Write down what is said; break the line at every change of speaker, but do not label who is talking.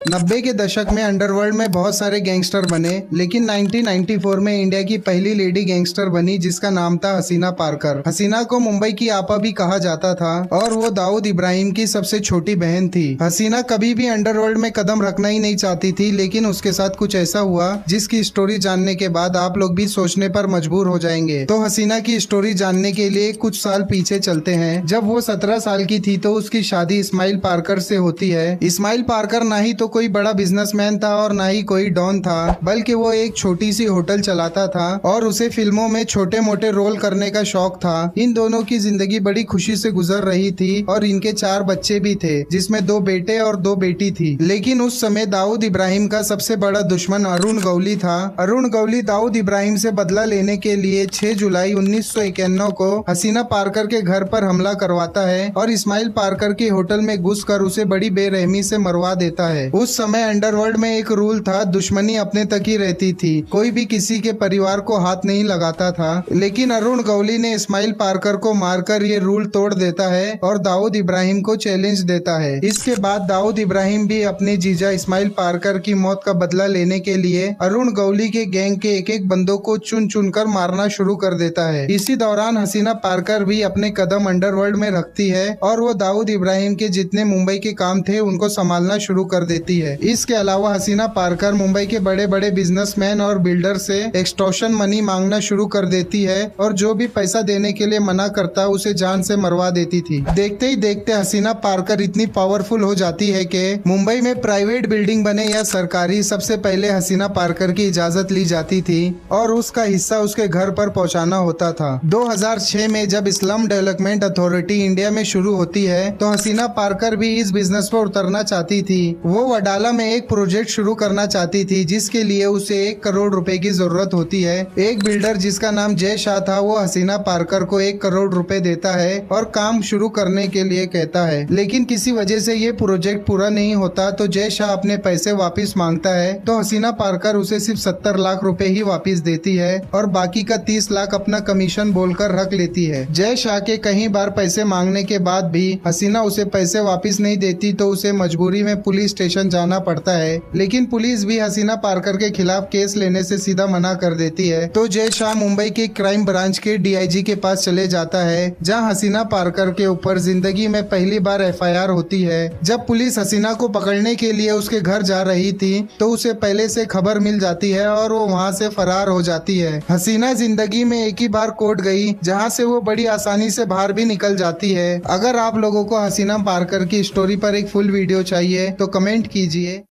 90 के दशक में अंडरवर्ल्ड में बहुत सारे गैंगस्टर बने, लेकिन 1994 में इंडिया की पहली लेडी गैंगस्टर बनी जिसका नाम था हसीना पारकर। हसीना को मुंबई की आपा भी कहा जाता था और वो दाऊद इब्राहिम की सबसे छोटी बहन थी। हसीना कभी भी अंडरवर्ल्ड में कदम रखना ही नहीं चाहती थी, लेकिन उसके साथ कुछ ऐसा हुआ जिसकी स्टोरी जानने के बाद आप लोग भी सोचने पर मजबूर हो जाएंगे। तो हसीना की स्टोरी जानने के लिए कुछ साल पीछे चलते हैं। जब वो 17 साल की थी तो उसकी शादी इस्माइल पारकर से होती है। इस्माइल पारकर ना ही तो कोई बड़ा बिजनेसमैन था और ना ही कोई डॉन था, बल्कि वो एक छोटी सी होटल चलाता था और उसे फिल्मों में छोटे मोटे रोल करने का शौक था। इन दोनों की जिंदगी बड़ी खुशी से गुजर रही थी और इनके 4 बच्चे भी थे, जिसमें 2 बेटे और 2 बेटी थी। लेकिन उस समय दाऊद इब्राहिम का सबसे बड़ा दुश्मन अरुण गौली था। अरुण गौली दाऊद इब्राहिम से बदला लेने के लिए 6 जुलाई 1991 को हसीना पारकर के घर पर हमला करवाता है और इस्माइल पारकर के होटल में घुसकर उसे बड़ी बेरहमी से मरवा देता है। उस समय अंडरवर्ल्ड में एक रूल था, दुश्मनी अपने तक ही रहती थी, कोई भी किसी के परिवार को हाथ नहीं लगाता था। लेकिन अरुण गौली ने इस्माइल पारकर को मारकर ये रूल तोड़ देता है और दाऊद इब्राहिम को चैलेंज देता है। इसके बाद दाऊद इब्राहिम भी अपने जीजा इस्माइल पारकर की मौत का बदला लेने के लिए अरुण गौली के गैंग के एक बंदों को चुन चुन कर मारना शुरू कर देता है। इसी दौरान हसीना पारकर भी अपने कदम अंडरवर्ल्ड में रखती है और वो दाऊद इब्राहिम के जितने मुंबई के काम थे उनको संभालना शुरू कर देती है। इसके अलावा हसीना पारकर मुंबई के बड़े बड़े बिजनेसमैन और बिल्डर से एक्सटॉर्शन मनी मांगना शुरू कर देती है और जो भी पैसा देने के लिए मना करता उसे जान से मरवा देती थी। देखते ही देखते हसीना पारकर इतनी पावरफुल हो जाती है कि मुंबई में प्राइवेट बिल्डिंग बने या सरकारी, सबसे पहले हसीना पारकर की इजाजत ली जाती थी और उसका हिस्सा उसके घर पर पहुंचाना होता था। 2006 में जब स्लम डेवलपमेंट अथॉरिटी इंडिया में शुरू होती है तो हसीना पारकर भी इस बिजनेस पर उतरना चाहती थी। वो वडाला में एक प्रोजेक्ट शुरू करना चाहती थी जिसके लिए उसे 1 करोड़ रुपए की जरूरत होती है। एक बिल्डर जिसका नाम जय शाह था वो हसीना पारकर को 1 करोड़ रुपए देता है और काम शुरू करने के लिए कहता है, लेकिन किसी वजह से ये प्रोजेक्ट पूरा नहीं होता तो जय शाह अपने पैसे वापस मांगता है। तो हसीना पारकर उसे सिर्फ 70 लाख रुपए ही वापस देती है और बाकी का 30 लाख अपना कमीशन बोलकर रख लेती है। जय शाह के कई बार पैसे मांगने के बाद भी हसीना उसे पैसे वापस नहीं देती तो उसे मजबूरी में पुलिस स्टेशन जाना पड़ता है, लेकिन पुलिस भी हसीना पारकर के खिलाफ केस लेने से सीधा मना कर देती है। तो जय शाह मुंबई के क्राइम ब्रांच के डीआईजी के पास चले जाता है जहां हसीना पारकर के ऊपर जिंदगी में पहली बार एफआईआर होती है। जब पुलिस हसीना को पकड़ने के लिए उसके घर जा रही थी तो उसे पहले से खबर मिल जाती है और वो वहां से फरार हो जाती है। हसीना जिंदगी में एक ही बार कोर्ट गई जहां से वो बड़ी आसानी से बाहर भी निकल जाती है। अगर आप लोगों को हसीना पारकर की स्टोरी पर एक फुल वीडियो चाहिए तो कमेंट कीजिए।